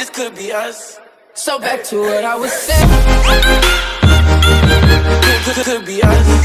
this could be us. So back to what I was saying. Could be us.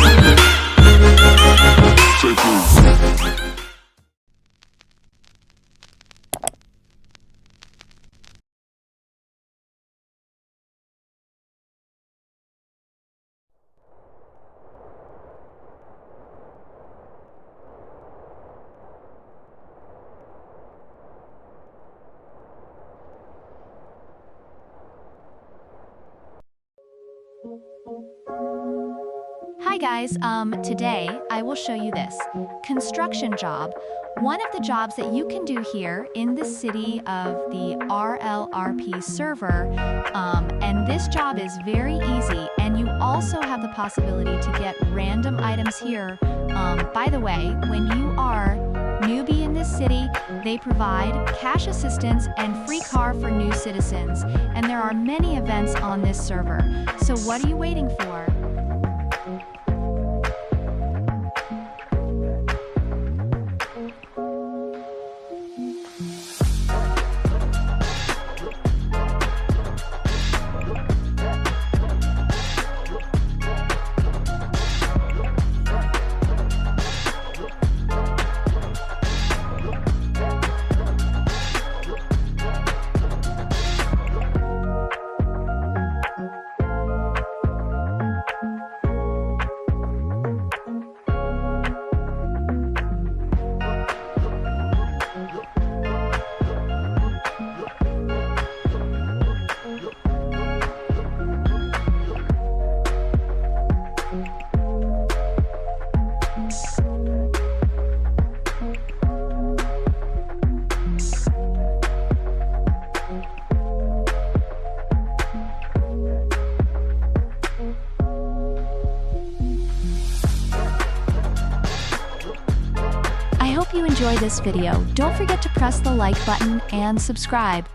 Hi guys, today I will show you this construction job. One of the jobs that you can do here in the city of the RLRP server, and this job is very easy, and you also have the possibility to get random items here. By the way, when you are newbie in this city, they provide cash assistance and free car for new citizens, and there are many events on this server. So what are you waiting for? I hope you enjoy this video. Don't forget to press the like button and subscribe.